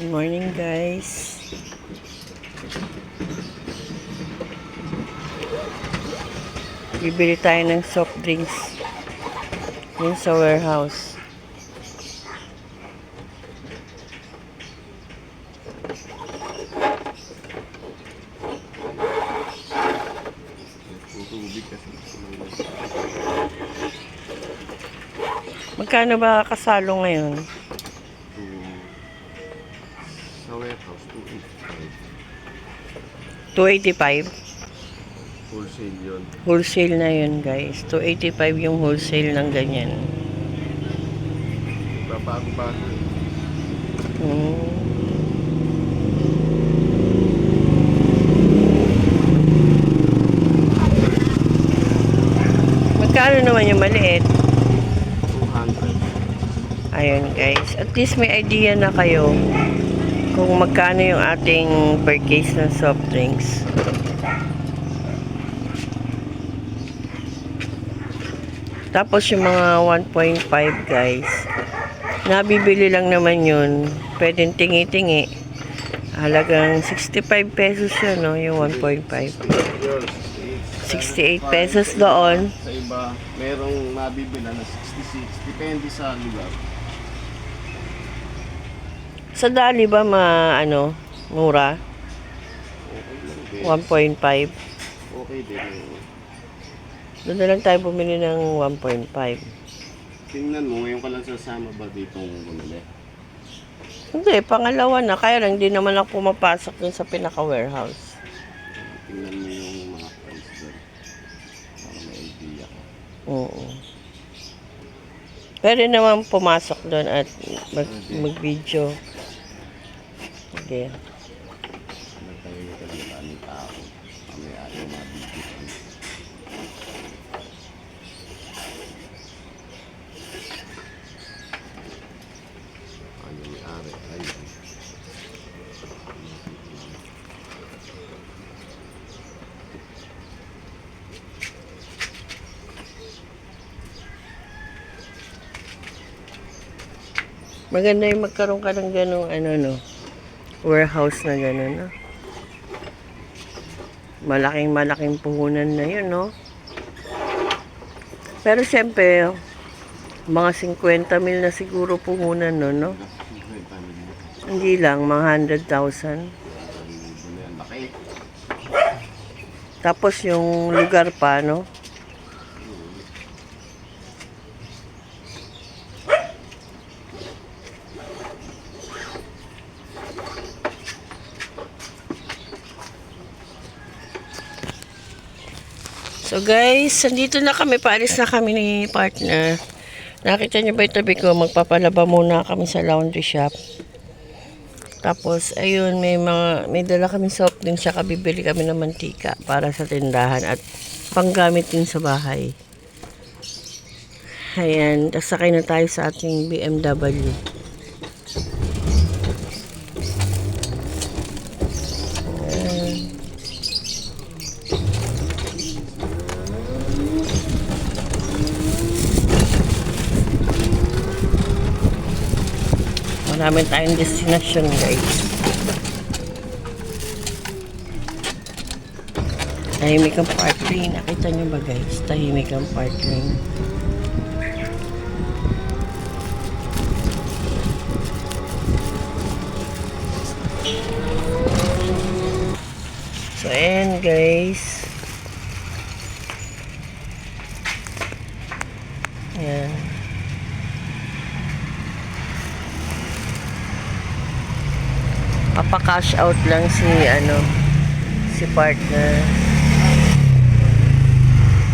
Good morning, guys. Bibili tayo ng soft drinks yun sa warehouse. Magkano ba kasalo ngayon? Sa warehouse, 285. 285. Wholesale yun. Wholesale na yun, guys. 285 yung wholesale ng ganyan. Babago-bago eh. Magkano naman yung maliit? 200. Ayun, guys. At least may idea na kayo kung magkano yung ating per case ng soft drinks. Tapos yung mga 1.5, guys, nabibili lang naman yun. Pwedeng tingi-tingi. Halagang 65 pesos yun, no? Yung 1.5. 68 pesos doon. Sa iba, merong nabibila na 66. Depende sa lugar. Sa Dali ba mura? Okay lang din. 1.5. Okay din. Doon na lang tayo bumili ng 1.5. Tingnan mo, ngayon ka lang sasama ba ditong bumili? Hindi, pangalawa na. Kaya lang, hindi naman ako pumapasok dun sa pinaka-warehouse. Tingnan mo yung mga price doon. Para may idea ka. Oo. Pwede naman pumasok doon at mag-video. Okay. Nagtayo ka ng maraming tao. Mamaya ayaw mabibigyan. Ayaw may-ari. Ayun. Maganda yung magkaroon ka ng ganong warehouse na gano'n, no? Malaking puhunan na yun, no? Pero siyempre, mga 50 mil na siguro puhunan, no? Hindi lang, mga 100,000. Tapos yung lugar pa, no? So guys, nandito na kami, paalis na kami ni partner. Nakita niyo ba yung tabi ko? Magpapalaba muna kami sa laundry shop. Tapos, ayun, may dala kami soft drinks, saka bibili kami ng mantika para sa tindahan at panggamit din sa bahay. Ayan, tapos sakay na tayo sa ating BMW. Marami tayong destination, guys. Tahimik ang park lane. Nakita nyo ba, guys? Tahimik ang park lane. So, ayan, guys. Ayan. Papa-cash out lang si partner.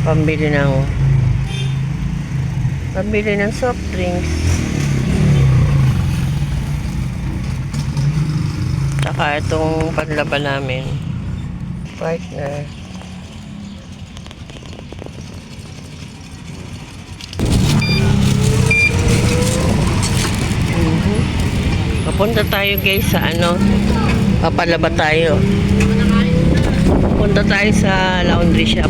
Pambili ng soft drinks. Saka itong panlaban namin. Partner. Papunta tayo, guys, sa papalaba tayo. Punta tayo sa laundry shop.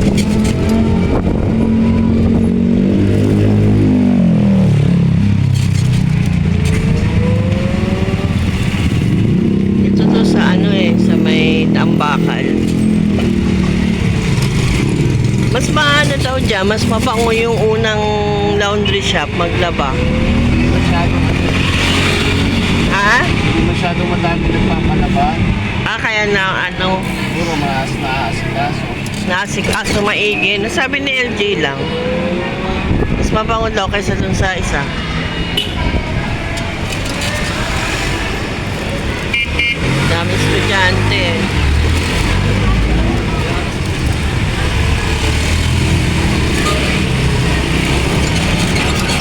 Mas maano daw dyan, mas mabango yung unang laundry shop maglaba. Masyadong Ha? hindi masyadong madami nagpapalaban. Kaya na ano, Puro maasikaso. naasikaso maigi. Nasabi ni LJ lang. Mas mabango daw kaysa dun sa isa. Dami estudyante.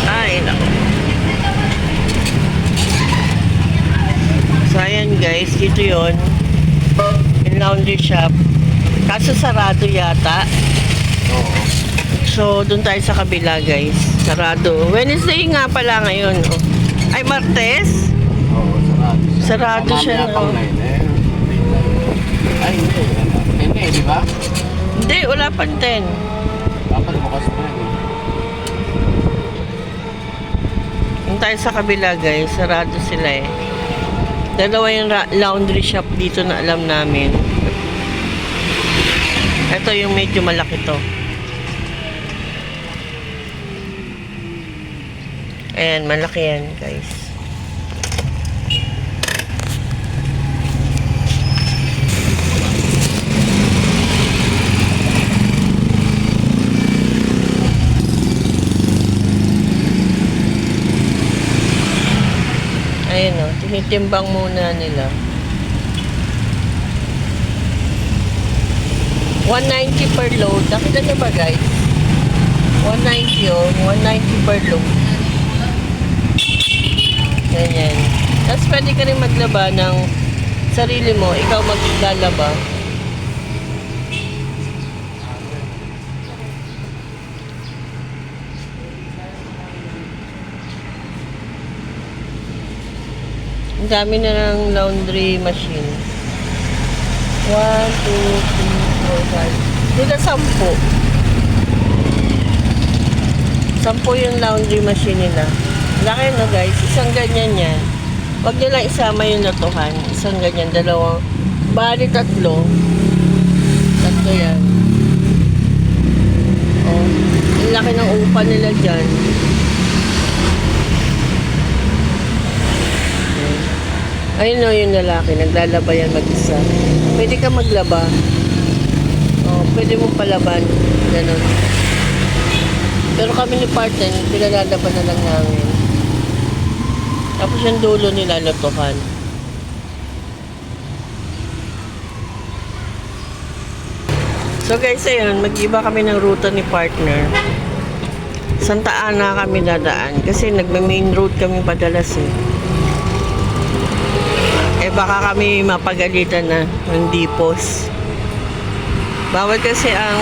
Ay, naku. So, ayan guys, dito yon yung laundry shop. Kaso sarado yata. Oo. So, dun tayo sa kabila guys. Sarado. Wednesday nga pala ngayon. Oh. Ay, Martes? Oo, sarado siya. Sarado siya, Mamaya no? pang 9 eh. Ay, hindi. Hindi, di ba? Hindi, wala pa 10. Dapat bukas pa yan. Dun tayo sa kabila guys. Sarado sila eh. Dalawa yung laundry shop dito na alam namin. Ito yung medyo malaki to. Ayan, malaki yan guys. Ayan o, tinitimbang muna nila. 190 per load. Nakita niyo ba guys? 190 oh, 190 per load. Ganyan. Tapos pwede ka rin maglaba ng sarili mo. Ikaw maglalaba. Ang dami na ng laundry machine. 1, 2, 3, 4, 5. Dito 10. 10 yung laundry machine nila. Laki no guys. Isang ganyan yan. Huwag nyo lang isama yung lotohan. Isang ganyan. Dalawang. Bali 3. 3 yan. Oh. Ang laki ng upa nila dyan. Ayun o yung lalaki, naglalaba yan mag-isa. Pwede ka maglaba. O, pwede mong palaban. Ganon. Pero kami ni partner, pinalalaban na lang namin. Tapos yung dulo nila, lotohan. So guys, ayun, mag-iba kami ng ruta ni partner. Santa Ana kami dadaan. Kasi nagme-main road kami padalas eh. Baka kami mapagalitan na ng dipos. Bawal kasi ang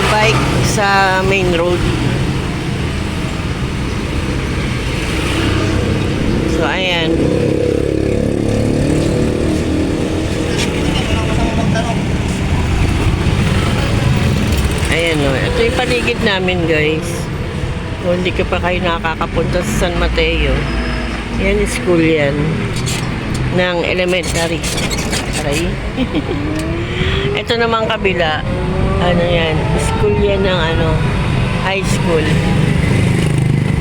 e-bike sa main road. So, ayan. Ayan o. Ito yung paligid namin guys. Kung hindi ka pa kayo nakakapunta sa San Mateo. Yan, school yan. Ng elementary. Aray. Ito naman kabila. Ano yan? School yan ng ano, high school.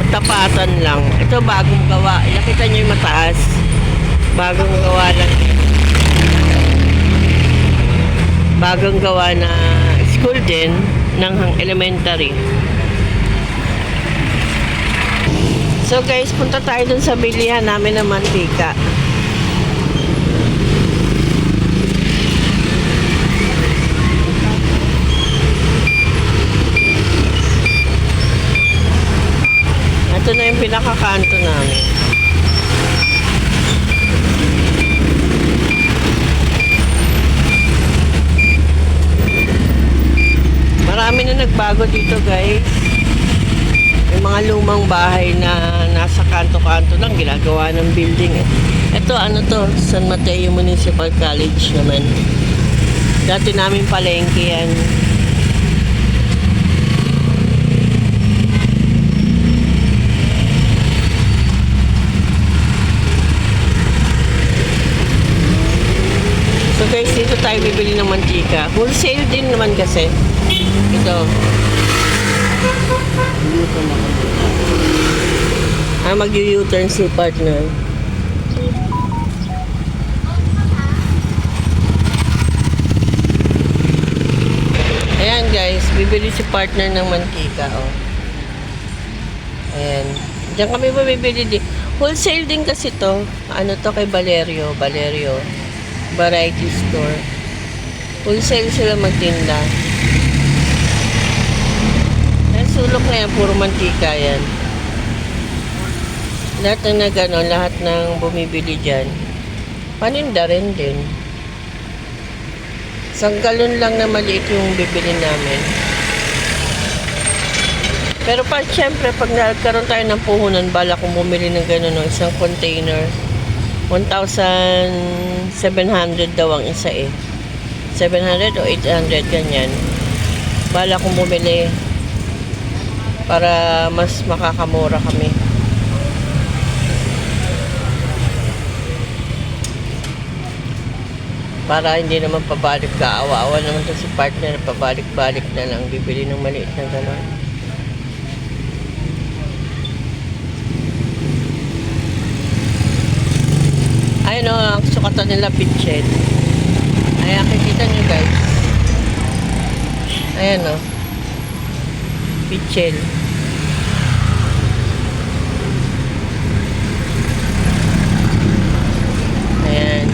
Matapatan lang. Ito bagong gawa. Nakita nyo yung mataas. Bagong gawa lang. Bagong gawa na school din ng elementary. So guys, punta tayo dun sa bilihan namin ng mantika. Ito na yung pinakakanto namin. Marami na nagbago dito guys. Yung mga lumang bahay na nasa kanto-kanto lang, ginagawa ng building eh. Ito, ano to? San Mateo Municipal College naman. Dati namin palengke yan. So guys, dito tayo bibili ng mantika. Wholesale din naman kasi. Ito. Dito na kami. Mag-U-turn si partner. Ayan guys, bibili si partner ng mantika, oh. Ayan. Diyan kami bumibili din. Wholesale din kasi to. Ano to kay Valerio? Valerio. Variety store. Wholesale sila magtinda. Ayan, sulok na yan. Puro mantika yan. Lahat ng nagano, lahat ng bumibili dyan. Paninda rin din. Isang galon lang na maliit yung bibili namin. Pero pa, syempre, pag nagkaroon tayo ng puhunan, bala kung bumili ng gano'n, no, isang container, 1,700 daw ang isa eh. 700 o 800, ganyan. Bala kong bumili para mas makakamura kami. Para hindi naman pabalik kaawa-awa naman to si partner, pabalik-balik na lang bibili ng maliit na gano'n. Ayun o, ang sukatan nila pitched. Ayan, kikita nyo guys. Ayan o. Pitched. Ayan.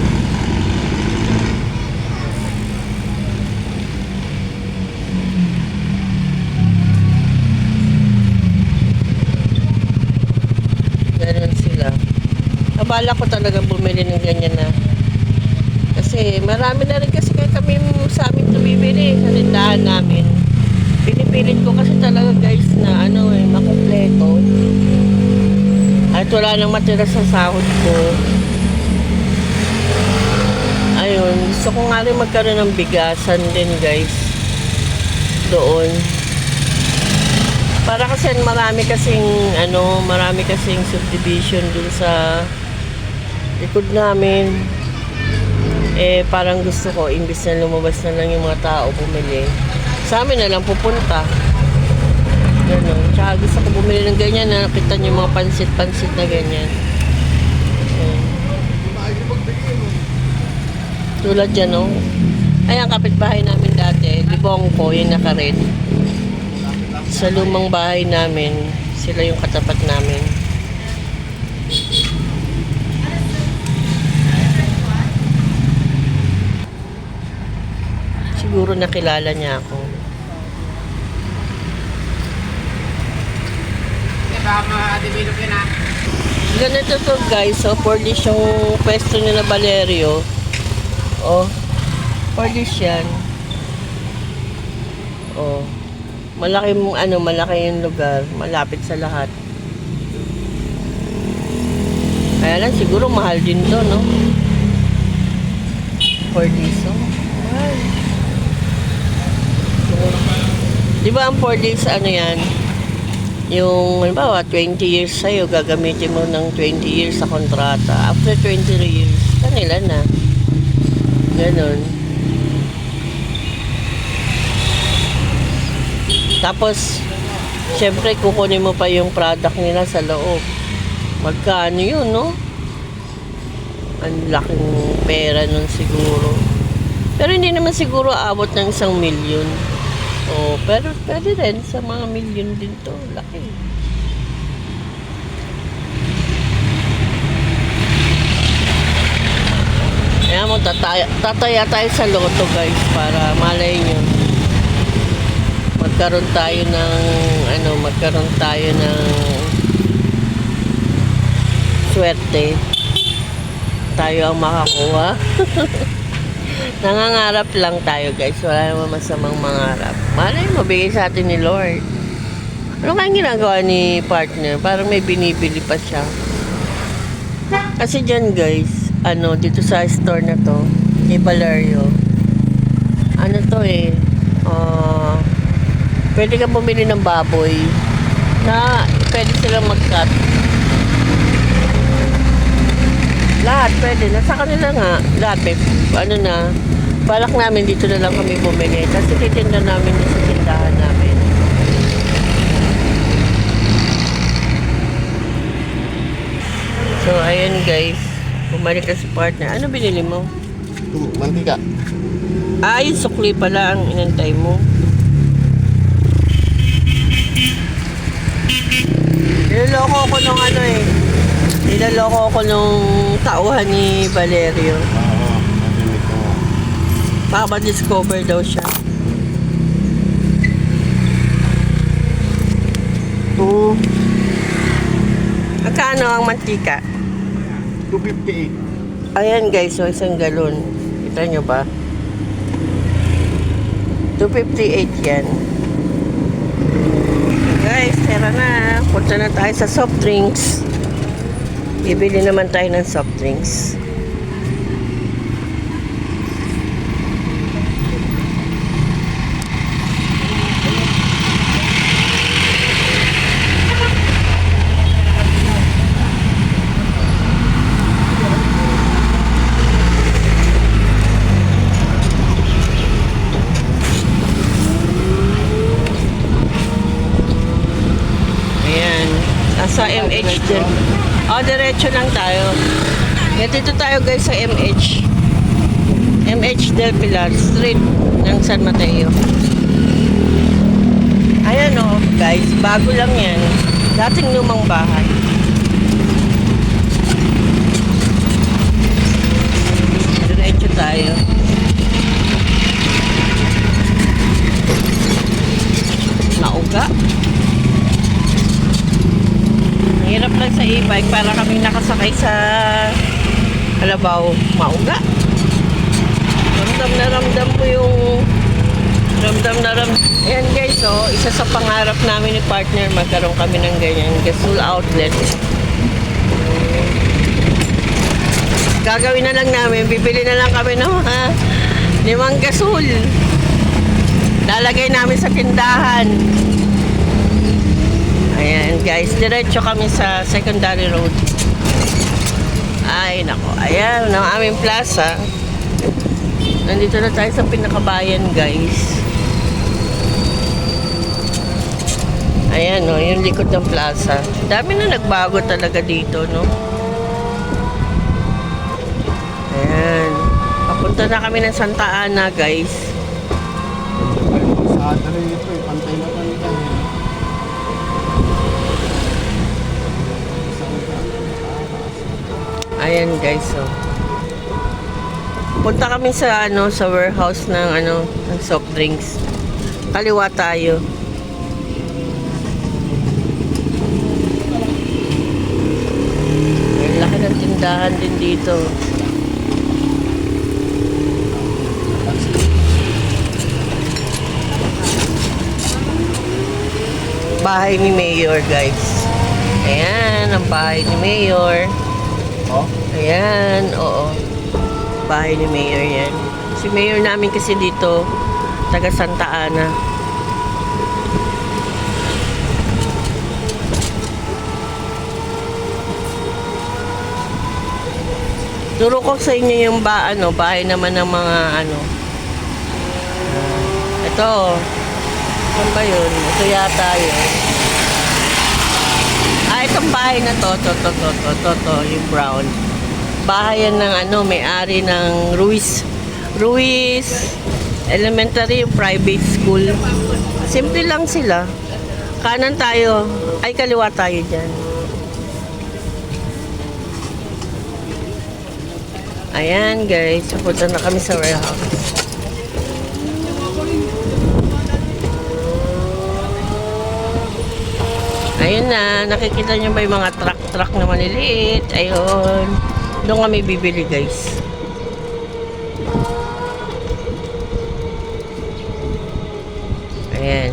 Ganun sila. Abala ko talaga bumili ng ganyan na. Kasi marami na rin kasi kaya kami sa amin tumibili sa tindahan namin. Pinipilit ko kasi talaga guys na ano eh, makumpleto. At wala nang matira sa sahod ko. Ayun, gusto ko nga rin magkaroon ng bigasan din guys. Doon. Para kasi marami kasing subdivision dun sa likod namin. Eh, parang gusto ko, imbis na lumabas na lang yung mga tao bumili, sa amin na lang pupunta. Ganun. Tsaka gusto ko bumili ng ganyan na nakita nyo yung mga pansit-pansit na ganyan. Ayan. Tulad dyan, no? Ay, ang kapitbahay namin dati, Libong ko, yung naka-red. Sa lumang bahay namin, sila yung katapat namin. Siguro nakilala niya ako. Ganito to guys, so for this yung pwesto niya na Valerio. Oh, for this yan. Oh, malaki yung lugar, malapit sa lahat. Kaya lang siguro mahal din to, no? For this, oh. Wow. Di ba ang 4 days ano yan? Yung, halimbawa, 20 years sa'yo, gagamitin mo ng 20 years sa kontrata. After 20 years, kanila na. Ganon. Tapos, syempre, kukunin mo pa yung product nila sa loob. Magkano yun, no? Ang laking pera nun siguro. Pero hindi naman siguro aabot ng 1 milyon. Oh, pero pwede rin sa mga milyon din to. Laki. Kaya mo, tataya tayo sa loto guys para malay nyo. Magkaroon tayo ng swerte. Tayo ang makakuha. Nangangarap lang tayo guys. Wala naman masamang mangarap. Malay mabigay sa atin ni Lord. Ano kayang ginagawa ni partner? Parang may binibili pa siya. Kasi dyan guys, dito sa store na to, ni Valerio, pwede ka bumili ng baboy na pwede silang mag-cut. Lahat pwede. Nasa kanila nga. Lahat balak namin dito na lang kami bumili. Kasi titinda namin sa tindahan. So, ayan guys. Bumalik na si partner. Ano binili mo? Mantika. Ah, yung sukli pala ang inantay mo. Niloloko ko nung ano eh. Niloloko ko nung tauhan ni Valerio. Oo, narinig ko. Maka-discover daw siya. Two, Magkano ang mantika? 258. Ayan guys, so isang galon. Kita nyo ba? 258 yan. Guys, tara na. Punta na tayo sa soft drinks. Bibili naman tayo ng soft drinks. Ayan. Nasa MH din. O, diretso lang tayo. Dito tayo guys sa MH. MH Del Pilar Street ng San Mateo. Ayan o, guys. Bago lang yan. Dating lumang bahay. Diretso tayo. Nauga. Hirap lang sa e-bike para kami nakasakay sa kalabaw. Mauga. Ramdam na ramdam mo yung Ayan guys, oh, isa sa pangarap namin ni partner magkaroon kami ng ganyan gasol outlet. Gagawin na lang namin, bibili na lang kami ng mga 5 gasol. Lalagay namin sa tindahan. Ayan guys, diretso kami sa secondary road. Ay nako, ayan ang aming plaza. Nandito na tayo sa pinakabayan guys. Ayan o, yung likod ng plaza. Dami na nagbago talaga dito, no? Ayan. Papunta na kami ng Santa Ana guys. Sa rin ito eh, pantay na pantay. Ayan guys, so. Punta kami sa sa warehouse ng soft drinks. Kaliwa tayo. Ang laki ng tindahan din dito. Bahay ni Mayor guys. Ayan, ang bahay ni Mayor. Oh? Ayan, oo. Bahay ni Mayor yan. Si Mayor namin kasi dito, taga Santa Ana. Turo ko sa inyo yung bahay naman ng mga ito. Saan ba yun? Ito yata yun. Itong bahay na to, yung brown. Bahay yan ng may-ari ng Ruiz Elementary Private School. Simple lang sila. Kanan tayo, ay kaliwa tayo dyan. Ayan guys, pupunta na kami sa warehouse. Ayun na, nakikita nyo ba yung mga truck na maliliit? Ayun. Doon kami bibili guys. Ayan.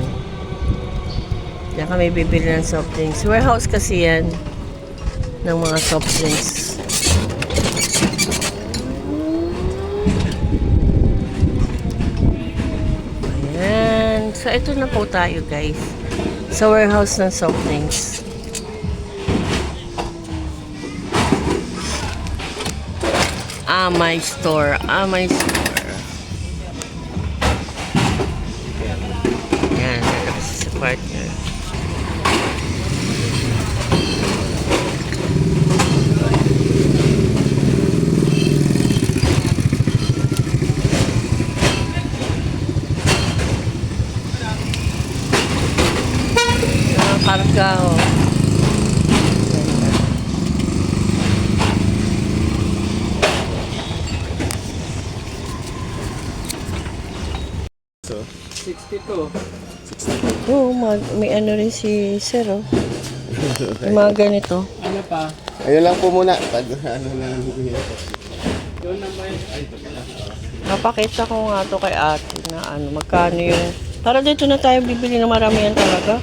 Diyan kami bibili ng soft drinks. Warehouse kasi yan ng mga soft drinks. Ayan. So, ito na po tayo guys. Sa warehouse ng soft drinks. My store. My store. Yan, nalabas sa partner. Mangga, oh. So, 62. Oo, may ano rin si Sir, oh. May mga ganito. Ano pa? ayun lang po muna. Pag ano lang yun. Doon na ba yun? Ay, Napakita ko nga to kay ate na ano, magkano yung... Para dito na tayo bibili ng maramihan talaga.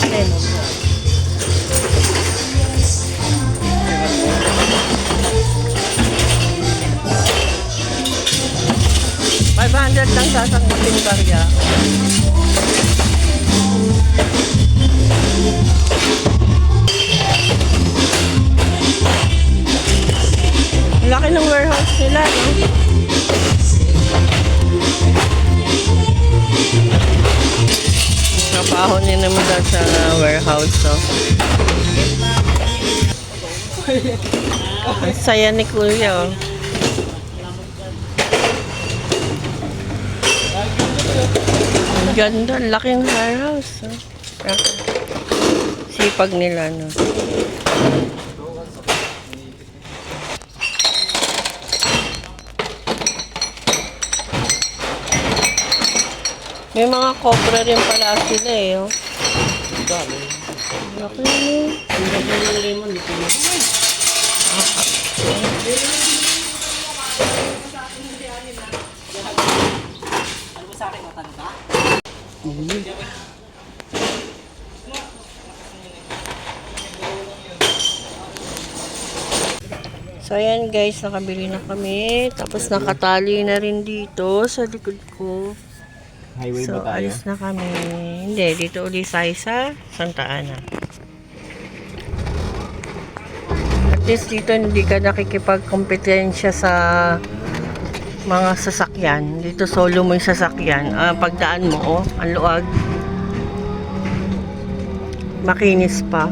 Ayan. $500 lang sasangkutin barya. Ang laki ng warehouse nila, no? Trabaho niya naman daw sa warehouse, so. Ang saya ni Kuya, oh. Ang ganda, ang laking warehouse, oh. Sipag nila, no? May mga cobra rin pala sila eh. Oh. Laki mo. ang ganda ng lemon. Dito na. Ano ba sa akin? Matanda? So ayan guys, nakabili na kami. Tapos nakatali na rin dito sa likod ko. Highway So alis na kami. Hindi, dito ulit tayo sa Santa Ana. At least dito hindi ka nakikipagkompetensya sa mga sasakyan. Dito solo mo yung sasakyan. Pagdaan mo, oh, ang luwag. Makinis pa.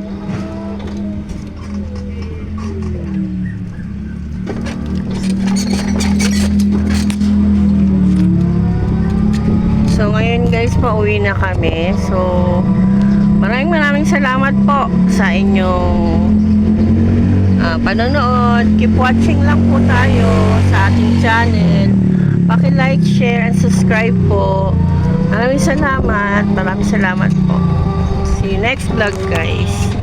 So ngayon guys, pauwi na kami. So maraming salamat po sa inyong panonood. Keep watching lang po tayo sa ating channel. Paki-like, share, and subscribe po. Maraming salamat po. See you next vlog guys.